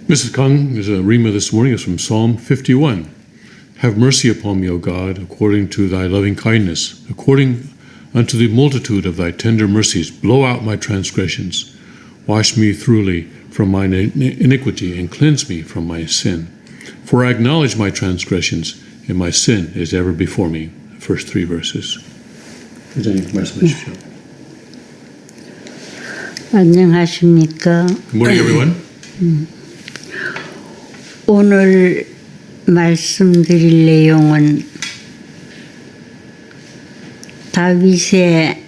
Mrs. Kang's rima this morning is from Psalm 51. Have mercy upon me, O God, according to thy loving kindness, according unto the multitude of thy tender mercies, blow out my transgressions. Wash me thoroughly from mine iniquity, and cleanse me from my sin. For I acknowledge my transgressions, and my sin is ever before me. First three verses. 안녕하십니까? Good morning, everyone. 오늘 말씀드릴 내용은 다윗의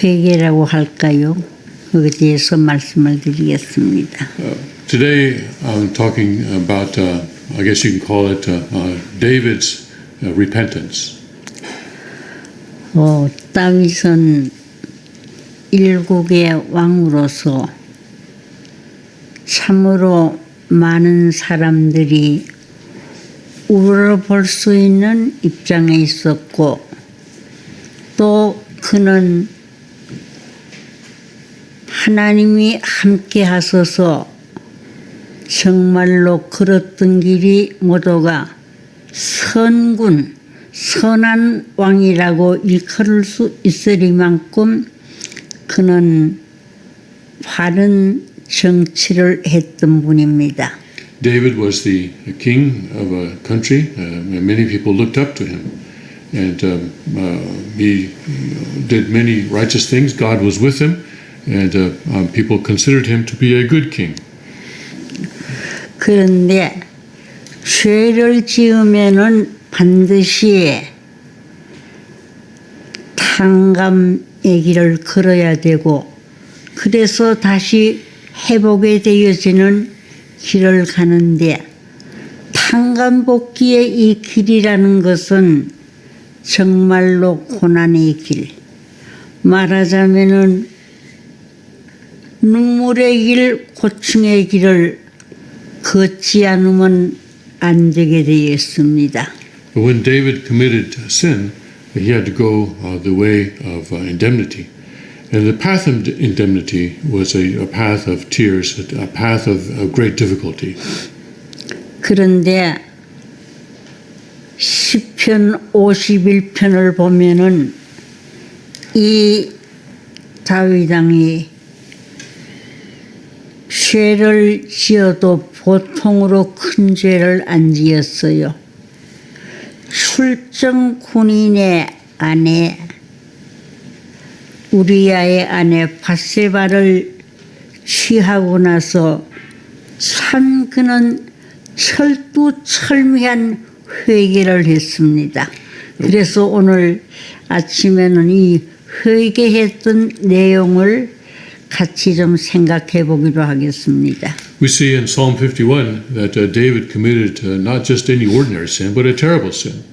회개라고 할까요? 거기에 대해서 말씀을 드리겠습니다. Today I'm talking about, I guess you can call it David's repentance. 다윗은 일국의 왕으로서 참으로 많은 사람들이 우러볼 수 있는 입장에 있었고 또 그는 하나님이 함께 하셔서 정말로 걸었던 길이 모두가 선군, 선한 왕이라고 일컬을 수 있으리만큼 그는 바른 정치를 했던 분입니다. David was the king of a country. Many people looked up to him. And he did many righteous things. God was with him. And people considered him to be a good king. 그런데 죄를 지으면은 반드시 탕감의 길을 걸어야 되고 그래서 다시 회복에 되어지는 길을 가는데 탕감복귀의 이 길이라는 것은 정말로 고난의 길, 말하자면은 눈물의 길, 고충의 길을 걷지 않으면 안 되게 되어 있습니다. When David committed sin, he had to go the way of indemnity. And the path of indemnity was a path of tears, a path of great difficulty. 그런데 시편 51편을 보면은 이 다윗 왕이 죄를 지어도 보통으로 큰 죄를 안 지었어요. 출정 군인의 아내 우리야의 아내 밧세바를 취하고 나서 참 그는 철두철미한 회개를 했습니다. 그래서 오늘 아침에는 이 회개했던 내용을 같이 좀 생각해 보기로 하겠습니다. We see in Psalm 51 that David committed not just any ordinary sin, but a terrible sin.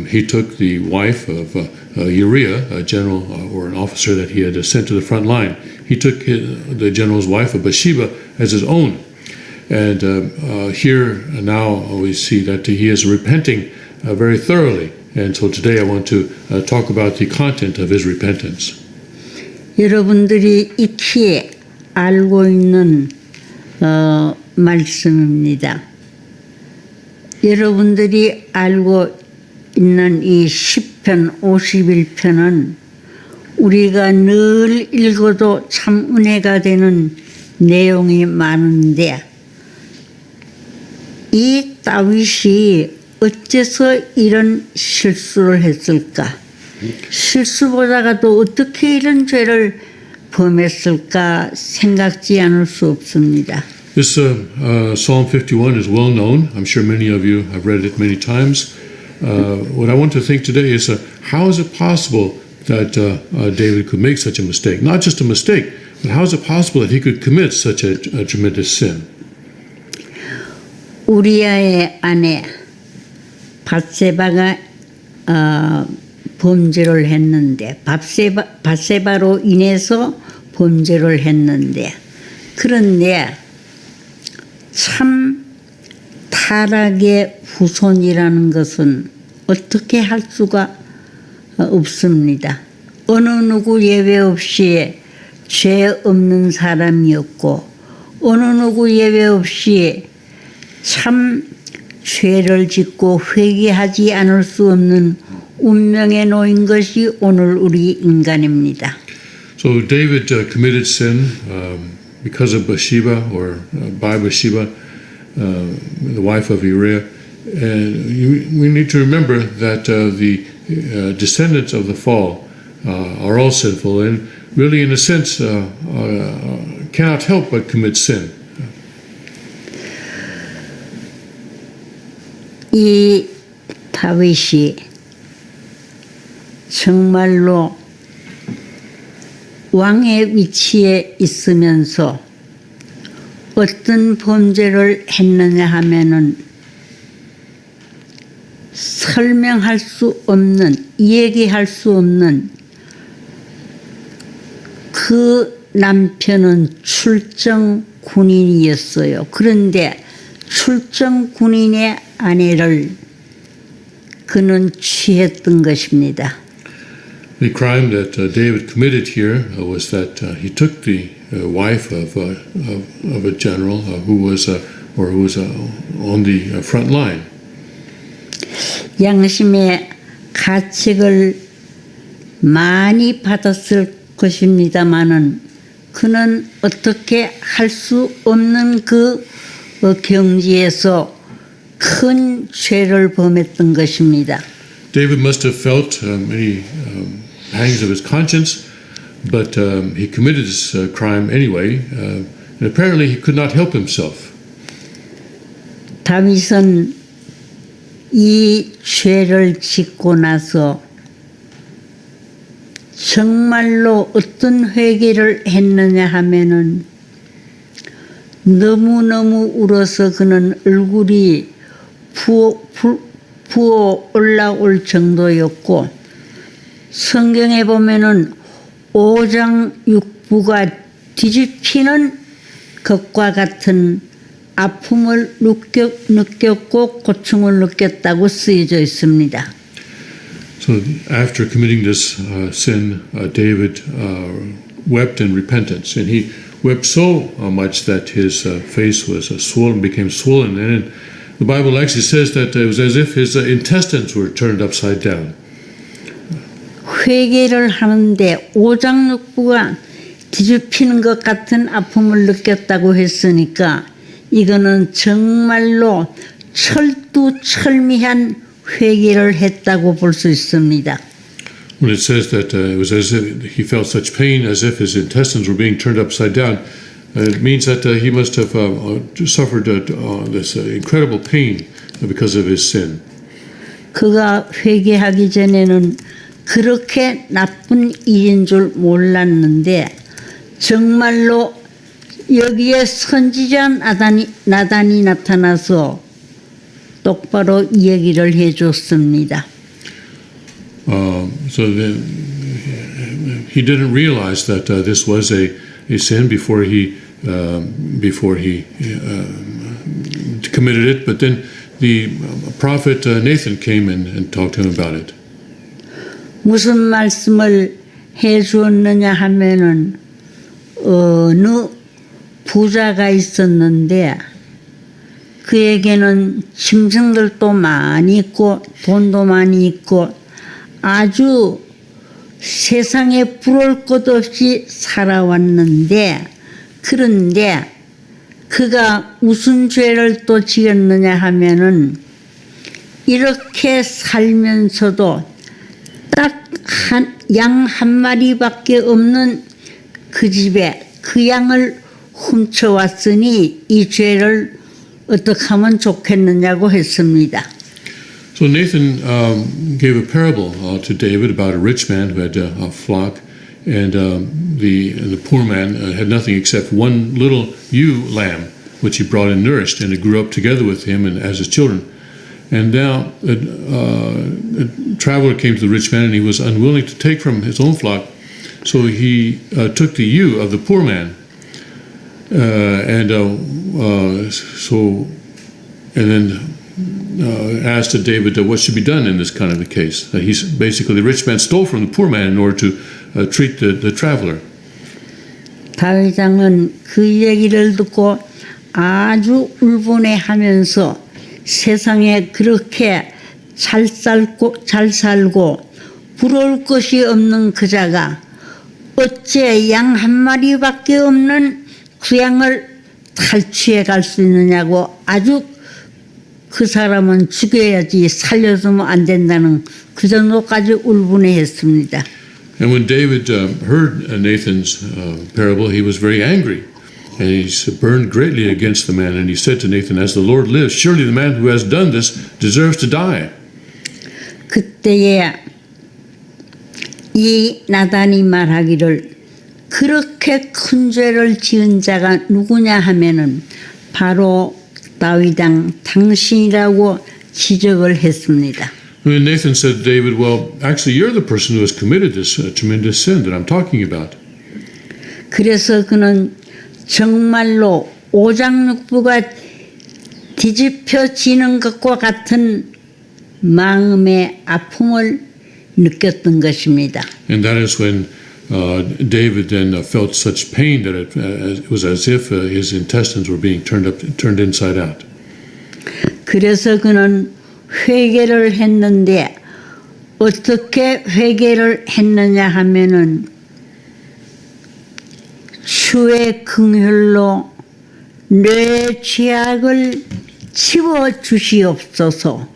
He took the wife of Uriah, a general or an officer that he had sent to the front line. He took the general's wife of Bathsheba as his own. And here now we see that he is repenting very thoroughly. And so today I want to talk about the content of his repentance. 여러분들이 익히 알고 있는 말씀입니다. 여러분들이 알고 있는 이 시편 51편은 우리가 늘 읽어도 참 은혜가 되는 내용이 많은데 이 다윗이 어째서 이런 실수를 했을까? 실수보다가 또 어떻게 이런 죄를 범했을까 생각지 않을 수 없습니다. This Psalm 51 is well known. I'm sure many of you have read it many times. What I want to think today is how is it possible that David could make such a mistake? Not just a mistake, but how is it possible that he could commit such a tremendous sin? 우리야의 아내 밧세바가 범죄를 했는데 밧세바로 인해서 범죄를 했는데 그런데 참 타락의 후손이라는 것은 어떻게 할 수가 없습니다. 어느 누구 예외 없이 죄 없는 사람이었고 어느 누구 예외 없이 참 죄를 짓고 회개하지 않을 수 없는 운명에 놓인 것이 오늘 우리 인간입니다. So David committed sin because of Bathsheba or by Bathsheba, the wife of Uriah. And we need to remember that the descendants of the fall are all sinful and really, in a sense, cannot help but commit sin. 이 다윗이 정말로 왕의 위치에 있으면서 어떤 범죄를 했느냐 하면은 설명할 수 없는, 얘기할 수 없는 그 남편은 출정 군인이었어요. 그런데 출정 군인의 아내를 그는 취했던 것입니다. The crime that David committed here was that he took the wife of a general who was on the front line. 양심의 가책을 많이 받았을 것입니다마는 그는 어떻게 할 수 없는 그 경지에서 큰 죄를 범했던 것입니다. David must have felt many pangs of his conscience, but he committed this crime anyway, and apparently he could not help himself. 다윗은 이 죄를 짓고 나서 정말로 어떤 회개를 했느냐 하면은 너무너무 울어서 그는 얼굴이 부어 올라올 정도였고, 성경에 보면은 오장육부가 뒤집히는 것과 같은 아픔을 느꼈고 고충을 느꼈다고 쓰여져 있습니다. So after committing this sin, David wept in repentance, and he wept so much that his face was became swollen, and the Bible actually says that it was as if his intestines were turned upside down. 회개를 하는데 오장육부가 뒤집히는 것 같은 아픔을 느꼈다고 했으니까 이거는 정말로 철두철미한 회개를 했다고 볼 수 있습니다. When it says that it was as if he felt such pain as if his intestines were being turned upside down, it means that he must have suffered this incredible pain because of his sin. 그가 회개하기 전에는 그렇게 나쁜 일인 줄 몰랐는데 정말로 여기에 선지자 나단이 나타나서 똑바로 얘기를 해줬습니다. So then he didn't realize that this was a sin before he committed it. But then the prophet Nathan came and talked to him about it. 무슨 말씀을 해주었느냐 하면은 어느 부자가 있었는데 그에게는 짐승들도 많이 있고 돈도 많이 있고 아주 세상에 부러울 것 없이 살아왔는데, 그런데 그가 무슨 죄를 또 지었느냐 하면은 이렇게 살면서도 딱 양 한 마리밖에 없는 그 집에 그 양을 훔쳐왔으니 이 죄를 어떻게 하면 좋겠느냐고 했습니다. So Nathan gave a parable to David about a rich man who had a flock, and the poor man had nothing except one little ewe lamb, which he brought and nourished, and it grew up together with him and as his children. And now a traveler came to the rich man, and he was unwilling to take from his own flock, so he took the ewe of the poor man, and then asked David what should be done in this kind of a case. He's basically the rich man stole from the poor man in order to treat the traveler. 다윗 왕은 그 얘기를 듣고 아주 울분해하면서 세상에 그렇게 잘 살고 부러울 것이 없는 그자가 어째 양 한 마리밖에 없는 그 양을 탈취해 갈 수 있느냐고 아주 그 사람은 죽여야지 살려주면 안 된다는 그 정도까지 울분해했습니다. And when David heard Nathan's parable, he was very angry. And he burned greatly against the man. And he said to Nathan, as the Lord lives, surely the man who has done this deserves to die. 그때에 이 나단이 말하기를 그렇게 큰 죄를 지은 자가 누구냐 하면은 바로 다윗 왕 당신이라고 지적을 했습니다. And Nathan said to David, well, actually you're the person who has committed this tremendous sin that I'm talking about. 그래서 그는 정말로 오장육부가 뒤집혀지는 것과 같은 마음의 아픔을 느꼈던 것입니다. And that is when David then felt such pain that it was as if his intestines were being turned inside out. 그래서 그는 회개를 했는데 어떻게 회개를 했느냐 하면은 주의 긍휼로 내 죄악을 치워 주시옵소서.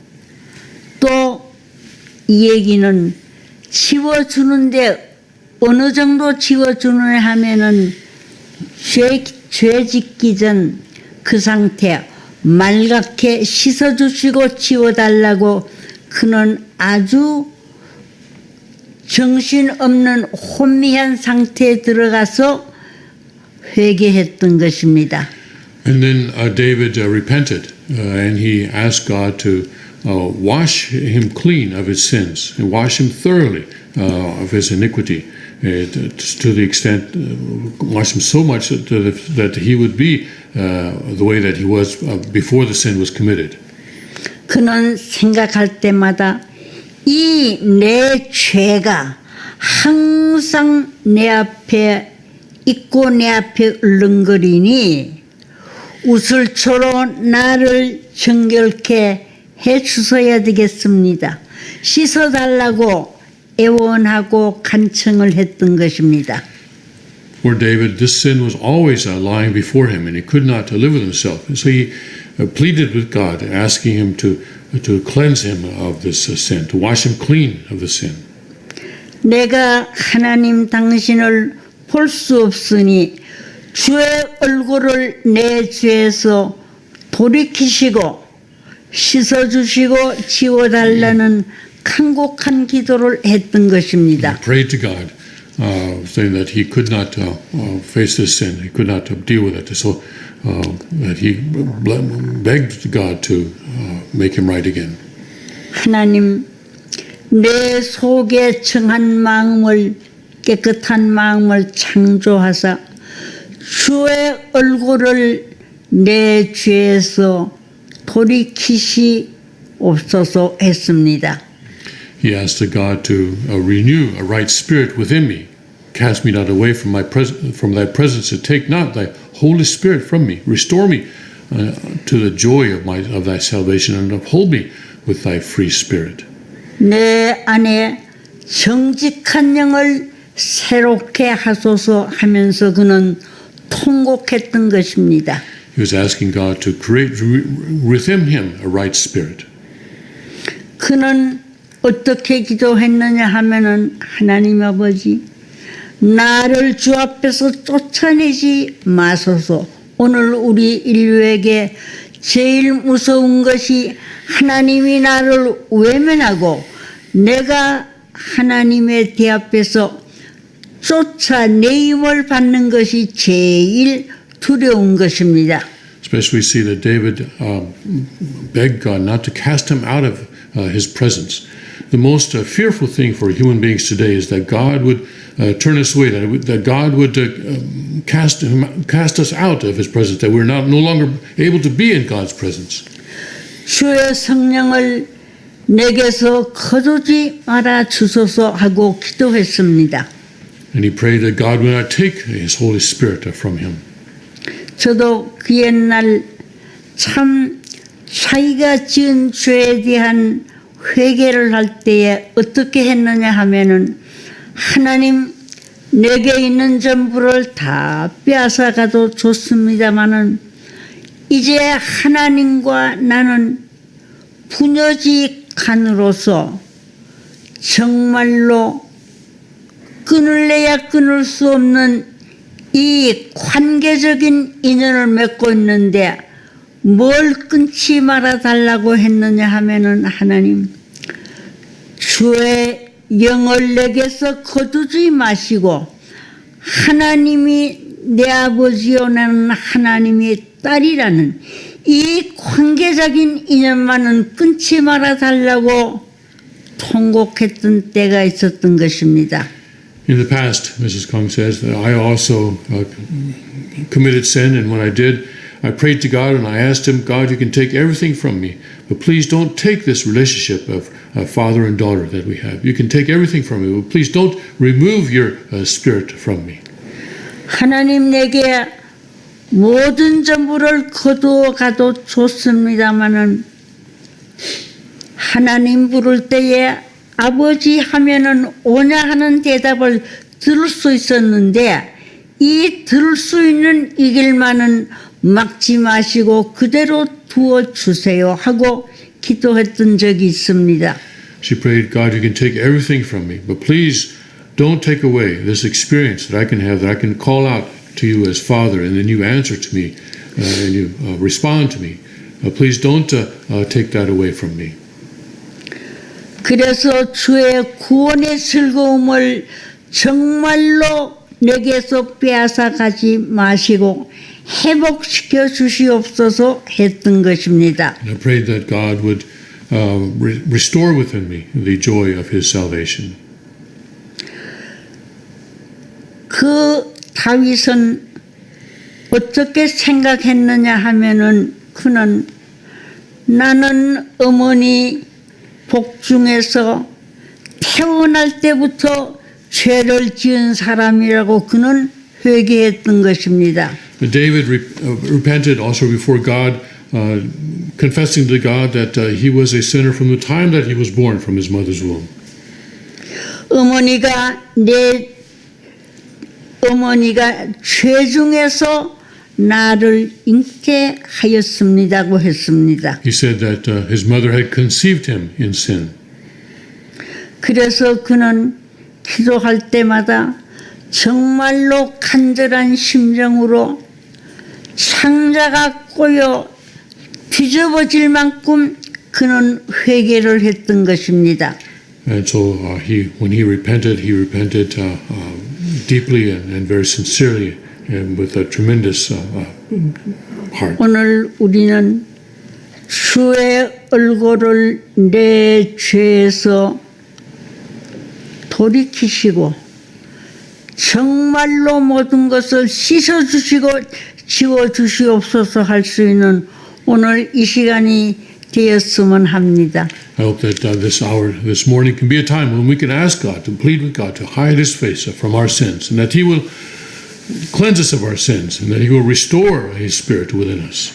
또 이 얘기는 치워주는데 어느 정도 치워주느냐 하면은 죄 짓기 전 그 상태 말갛게 씻어주시고 치워달라고 그는 아주 정신없는 혼미한 상태에 들어가서 회개했던 것입니다. And then David repented and he asked God to wash him clean of his sins and wash him thoroughly of his iniquity to the extent wash him so much that he would be the way that he was before the sin was committed. 그는 생각할 때마다 이 내 죄가 항상 내 앞에 있고 내 앞에 울렁거리니 우슬초로 나를 정결케 해 주셔야 되겠습니다. 씻어달라고 애원하고 간청을 했던 것입니다. For David, this sin was always lying before him, and he could not live with himself. So he pleaded with God, asking him to cleanse him of this sin, to wash him clean of the sin. 내가 하나님 당신을 볼 수 없으니 주의 얼굴을 내 죄에서 돌이키시고 씻어주시고 지워달라는 간곡한 기도를 했던 것입니다. He prayed to God, saying that he could not face this sin, he could not deal with it, so that he begged God to make him right again. 하나님, 내 속에 청한 마음을 깨끗한 마음을 창조하사 주의 얼굴을 내 죄에서 돌이키시옵소서 했습니다. He asked God to renew a right spirit within me. Cast me not away from thy presence, and take not thy Holy Spirit from me. Restore me to the joy of thy salvation, and uphold me with thy free spirit. 내 안에 정직한 영을 새롭게 하소서 하면서 그는 통곡했던 것입니다. He was asking God to create within him a right spirit. 그는 어떻게 기도했느냐 하면은 하나님 아버지 나를 주 앞에서 쫓아내지 마소서. 오늘 우리 인류에게 제일 무서운 것이 하나님이 나를 외면하고 내가 하나님의 대앞에서 쫓아내임을 받는 것이 제일 두려운 것입니다. Especially we see that David begged God not to cast him out of his presence. The most fearful thing for human beings today is that God would turn us away, that God would cast us out of his presence, that we're no longer able to be in God's presence. 주의 성령을 내게서 거두지 말아 주소서 하고 기도했습니다. And he prayed that God would not take his Holy Spirit from him. 저도 그 옛날 참 자기가 지은 죄에 대한 회개를 할 때에 어떻게 했느냐 하면은 하나님 내게 있는 전부를 다 빼앗아 가도 좋습니다마는 이제 하나님과 나는 부녀지간으로서 정말로 끊을래야 끊을 수 없는 이 관계적인 인연을 맺고 있는데 뭘 끊지 말아 달라고 했느냐 하면은 하나님 주의 영을 내게서 거두지 마시고 하나님이 내 아버지요 나는 하나님의 딸이라는 이 관계적인 인연만은 끊지 말아 달라고 통곡했던 때가 있었던 것입니다. In the past, Mrs. Kong says, that I also committed sin, and when I did, I prayed to God and I asked him, God, you can take everything from me, but please don't take this relationship of father and daughter that we have. You can take everything from me, but please don't remove your spirit from me. 하나님 내게 모든 전부를 거두어 가도 좋습니다마는 하나님 부를 때에 아버지 하면은 오냐 하는 대답을 들을 수 있었는데 이 들을 수 있는 이 길만은 막지 마시고 그대로 두어 주세요 하고 기도했던 적이 있습니다. She prayed, God, you can take everything from me, but please don't take away this experience that I can have, that I can call out to you as Father, and then you answer to me and you respond to me. Please don't take that away from me. 그래서 주의 구원의 즐거움을 정말로 내게서 빼앗아 가지 마시고 회복시켜 주시옵소서 했던 것입니다. And I prayed that God would restore within me the joy of his salvation. 그 다윗은 어떻게 생각했느냐 하면은 그는 나는 어머니 복중에서 태어날 때부터 죄를 지은 사람이라고 그는 회개했던 것입니다. But David repented also before God, confessing to God that he was a sinner from the time that he was born from his mother's womb. 어머니가 죄 중에서 나를 잉태하였습니다고 했습니다. He said that his mother had conceived him in sin. 그래서 그는 기도할 때마다 정말로 간절한 심정으로 상자가 꼬여 뒤집어질 만큼 그는 회개를 했던 것입니다. And so when he repented deeply and very sincerely and with a tremendous heart. 오늘 우리는 주의 얼굴을 내 죄에서 돌이키시고 정말로 모든 것을 씻어주시고 지워주시옵소서 할 수 있는 오늘 이 시간이 되었으면 합니다. I hope that this morning can be a time when we can ask God, to plead with God, to hide his face from our sins, and that he will cleanse us of our sins, and that he will restore his spirit within us.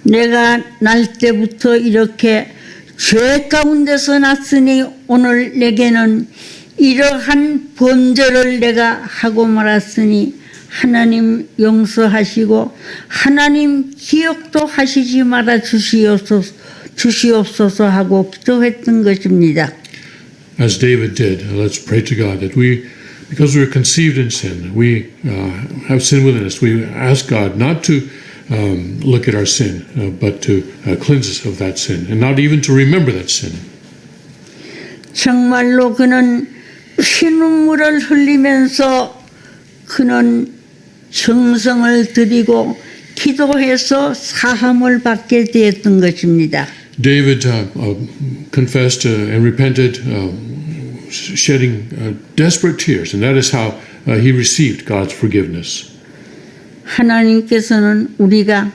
내가 날 때부터 이렇게 죄 가운데서 났으니 오늘 내게는 이러한 범죄를 내가 하고 말았으니 하나님 용서하시고 하나님 기억도 하시지 말아 주시옵소서 하고 기도했던 것입니다. As David did, let's pray to God that because we are conceived in sin, we have sin within us. We ask God not to look at our sin, but to cleanse us of that sin, and not even to remember that sin. 정말로 그는 피눈물을 흘리면서 그는 정성을 들이고 기도해서 사함을 받게 되었던 것입니다. David confessed and repented, shedding desperate tears, and that is how he received God's forgiveness. 하나님께서는 우리가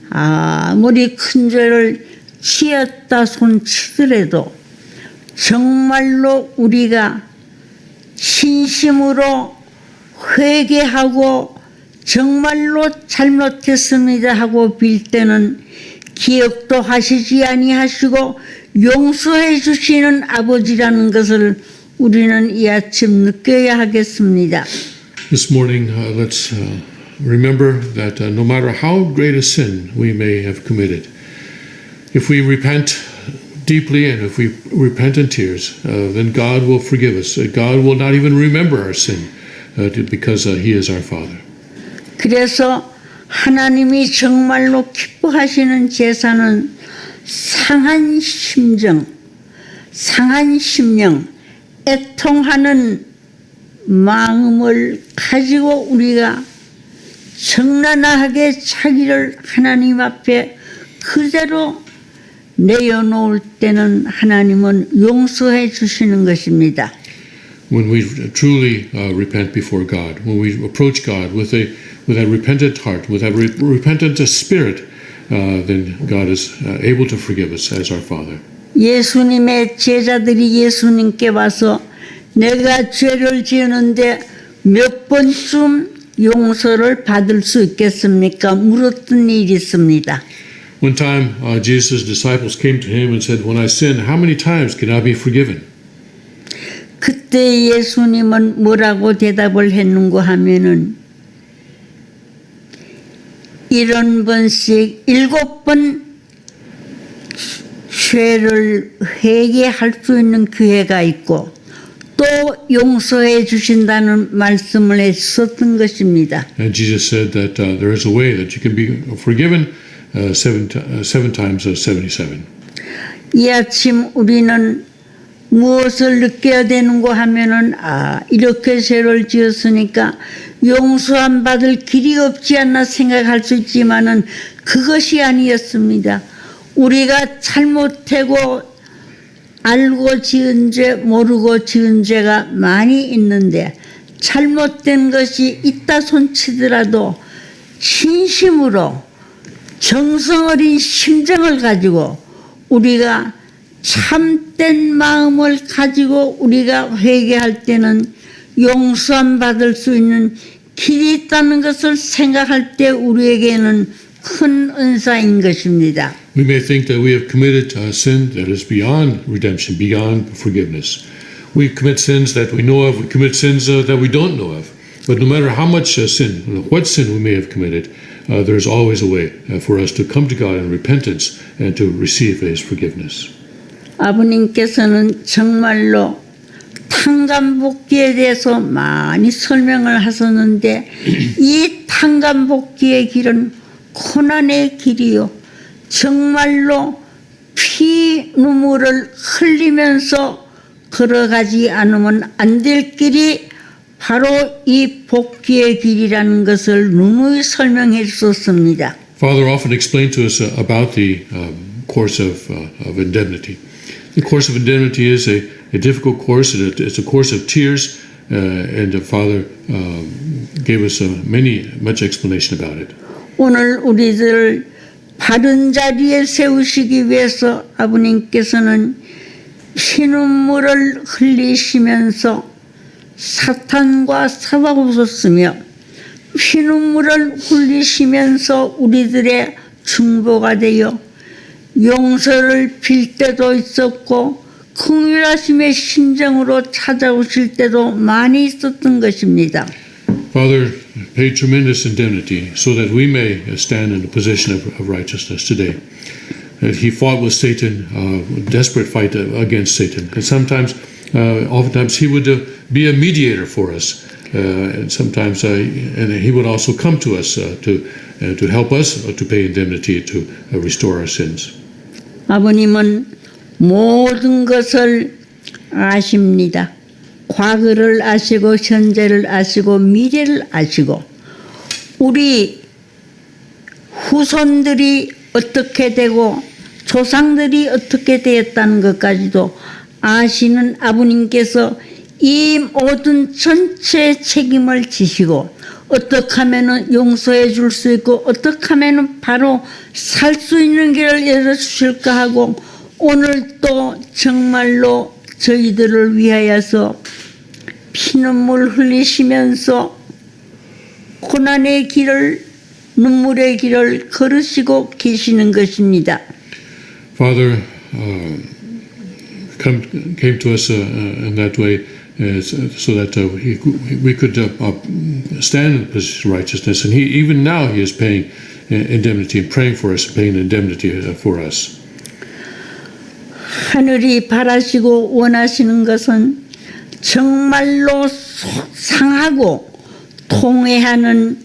아무리 큰 죄를 지었다 손치더라도 정말로 우리가 진심으로 회개하고 정말로 잘못했습니다 하고 빌 때는 기억도 하시지 아니하시고 용서해 주시는 아버지라는 것을 우리는 이 아침 느껴야 하겠습니다. This morning, let's remember that no matter how great a sin we may have committed, if we repent deeply and if we repent in tears, then God will forgive us. God will not even remember our sin because He is our Father. 그래서 하나님이 정말로 기뻐하시는 제사는 상한 심정, 상한 심령, 애통하는 마음을 가지고 우리가 정란하게 자기를 하나님 앞에 그대로 내어놓을 때는 하나님은 용서해 주시는 것입니다. When we truly repent before God, when we approach God with a repentant heart, with a repentant spirit, then God is able to forgive us as our Father. 예수님의 제자들이 예수님께 와서 내가 죄를 지었는데 몇 번쯤 용서를 받을 수 있겠습니까? 물었던 일이 있습니다. One time, Jesus' disciples came to Him and said, "When I sin, how many times can I be forgiven?" 그때 예수님은 뭐라고 대답을 했는고 하면은 70번씩 7번 죄를 회개할 수 있는 기회가 있고 또 용서해 주신다는 말씀을 했었던 것입니다. And Jesus said that there is a way that you can be forgiven seven times 77. 이 아침 우리는 무엇을 느껴야 되는고 하면은 이렇게 죄를 지었으니까 용서함 받을 길이 없지 않나 생각할 수 있지만은 그것이 아니었습니다. 우리가 잘못하고 알고 지은 죄 모르고 지은 죄가 많이 있는데 잘못된 것이 있다 손치더라도 진심으로 정성 어린 심정을 가지고 우리가 참된 마음을 가지고 우리가 회개할 때는 용서함 받을 수 있는 길이 있다는 것을 생각할 때 우리에게는 큰 은사인 것입니다. We may think that we have committed a sin that is beyond redemption, beyond forgiveness. We commit sins that we know of, we commit sins that we don't know of. But no matter how much sin, what sin we may have committed, there's always a way for us to come to God in repentance and to receive His forgiveness. 아버님께서는 정말로 탕감복귀에 대해서 많이 설명을 하셨는데 이 탕감복귀의 길은 고난의 길이요. 정말로 피 눈물을 흘리면서 걸어가지 않으면 안 될 길이 바로 이 복귀의 길이라는 것을 누누이 설명해 주셨습니다. Father often explained to us about the course of indemnity. The course of indemnity is a difficult course. It's a course of tears, and the Father gave us much explanation about it. 오늘 우리들 바른 자리에 세우시기 위해서 아버님께서는 피눈물을 흘리시면서 사탄과 싸워보셨으며 피눈물을 흘리시면서 우리들의 중보가 되어 용서를 빌 때도 있었고 긍휼하심의 심정으로 찾아오실 때도 많이 있었던 것입니다. Father paid tremendous indemnity so that we may stand in a position of righteousness today. That He fought with Satan, a desperate fight against Satan. And sometimes, oftentimes, He would be a mediator for us. And sometimes, and He would also come to us to help us to pay indemnity to restore our sins. 아버님은 모든 것을 아십니다. 과거를 아시고 현재를 아시고 미래를 아시고 우리 후손들이 어떻게 되고 조상들이 어떻게 되었다는 것까지도 아시는 아버님께서 이 모든 전체 책임을 지시고 어떻게 하면 용서해 줄 수 있고 어떻게 하면 바로 살 수 있는 길을 열어주실까 하고 오늘 또 정말로 저희들을 위하여서 피눈물 흘리시면서 고난의 길을 눈물의 길을 걸으시고 계시는 것입니다. Father came to us in that way so that we could stand in the position of righteousness. And even now he is paying indemnity and praying for us, paying indemnity for us. 하늘이 바라시고 원하시는 것은 정말로 상하고 통회하는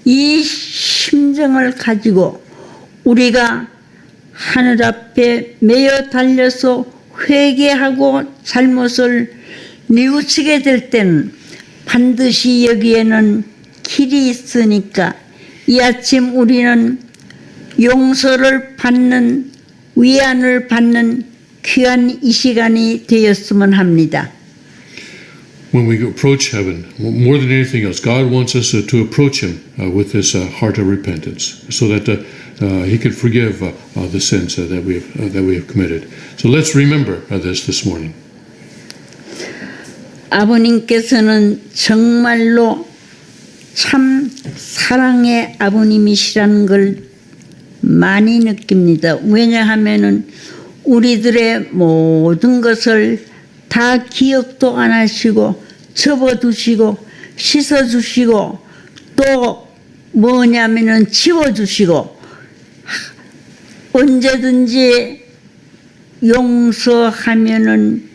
이 심정을 가지고 우리가 하늘 앞에 매여 달려서 회개하고 잘못을 뉘우치게 될 때는 반드시 여기에는 길이 있으니까 이 아침 우리는 용서를 받는 위안을 받는 귀한 이 시간이 되었으면 합니다. When we approach heaven, more than anything else, God wants us to approach Him with this heart of repentance, so that He can forgive the sins that we have committed. So let's remember this morning. 아버님께서는 정말로 참 사랑의 아버님이시라는 걸 많이 느낍니다. 왜냐하면은 우리들의 모든 것을 다 기억도 안 하시고 접어두시고 씻어주시고 또 뭐냐면은 지워주시고 언제든지 용서하면은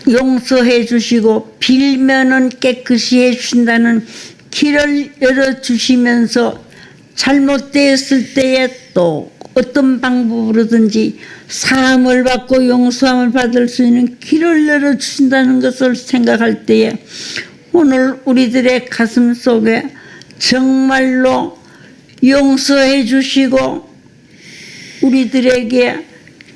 용서해 주시고 빌면은 깨끗이 해 주신다는 길을 열어주시면서 잘못되었을 때에 또 어떤 방법으로든지 사함을 받고 용서함을 받을 수 있는 길을 열어주신다는 것을 생각할 때에 오늘 우리들의 가슴 속에 정말로 용서해 주시고 우리들에게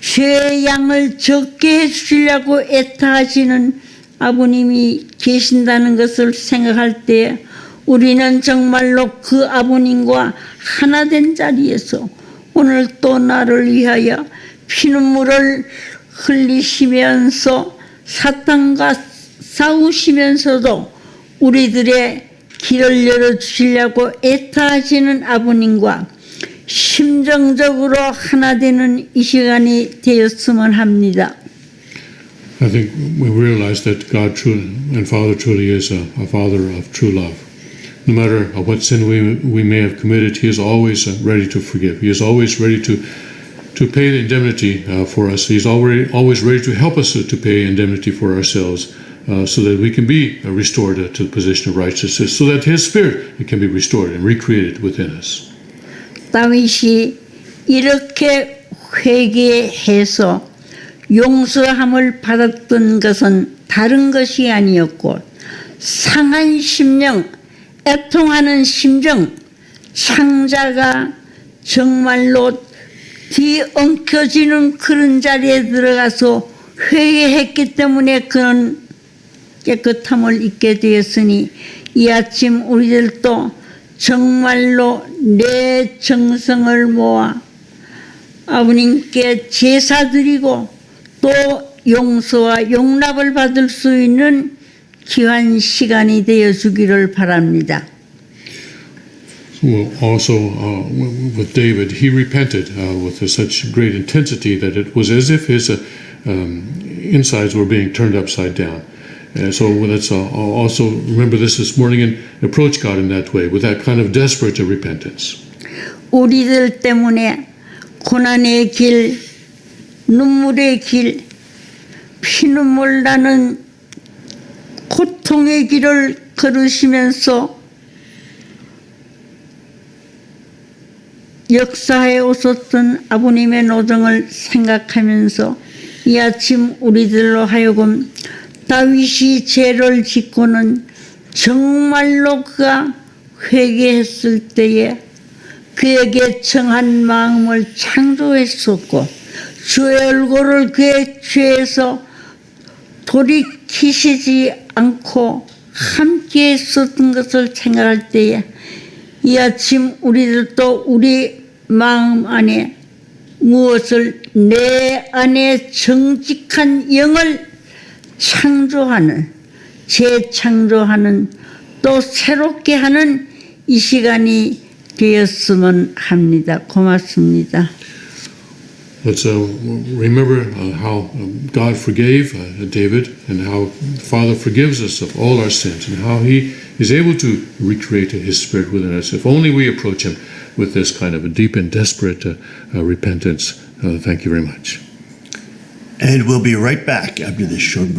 죄의 양을 적게 해주시려고 애타하시는 아버님이 계신다는 것을 생각할 때에 우리는 정말로 그 아버님과 하나된 자리에서 오늘 또 나를 위하여 피눈물을 흘리시면서 사탄과 싸우시면서도 우리들의 길을 열어주시려고 애타하시는 아버님과 심정적으로 하나 되는 이 시간이 되었으면 합니다. I think we realize that God and Father truly is a Father of true love. No matter what sin we may have committed, He is always ready to forgive. He is always ready to pay the indemnity for us. He's always ready to help us to pay indemnity for ourselves so that we can be restored to the position of righteousness, so that His Spirit can be restored and recreated within us. 다윗이 이렇게 회개해서 용서함을 받았던 것은 다른 것이 아니었고 상한 심령, 애통하는 심정, 창자가 정말로 뒤엉켜지는 그런 자리에 들어가서 회개했기 때문에 그런 깨끗함을 잊게 되었으니 이 아침 우리들도 정말로 내 정성을 모아 아버님께 제사드리고 또 용서와 용납을 받을 수 있는 귀한 시간이 되어주기를 바랍니다. Well, also, with David, he repented with such great intensity that it was as if his insides were being turned upside down. So let's also remember this morning and approach God in that way, with that kind of desperate repentance. 우리들 때문에 고난의 길, 눈물의 길, 피눈물 나는 고통의 길을 걸으시면서 역사에 오셨던 아버님의 노정을 생각하면서 이 아침 우리들로 하여금 다윗이 죄를 짓고는 정말로 그가 회개했을 때에 그에게 정한 마음을 창조했었고 주의 얼굴을 그의 죄에서 돌이키시지 않고 함께 했었던 것을 생각할 때에 이 아침 우리들도 우리 마음 안에 무엇을 내 안에 정직한 영을 창조하는 재창조하는 또 새롭게 하는 이 시간이 되었으면 합니다. 고맙습니다. Let's remember how God forgave David and how the Father forgives us of all our sins and how He is able to recreate His Spirit within us if only we approach Him with this kind of a deep and desperate repentance. Thank you very much. And we'll be right back after this short break.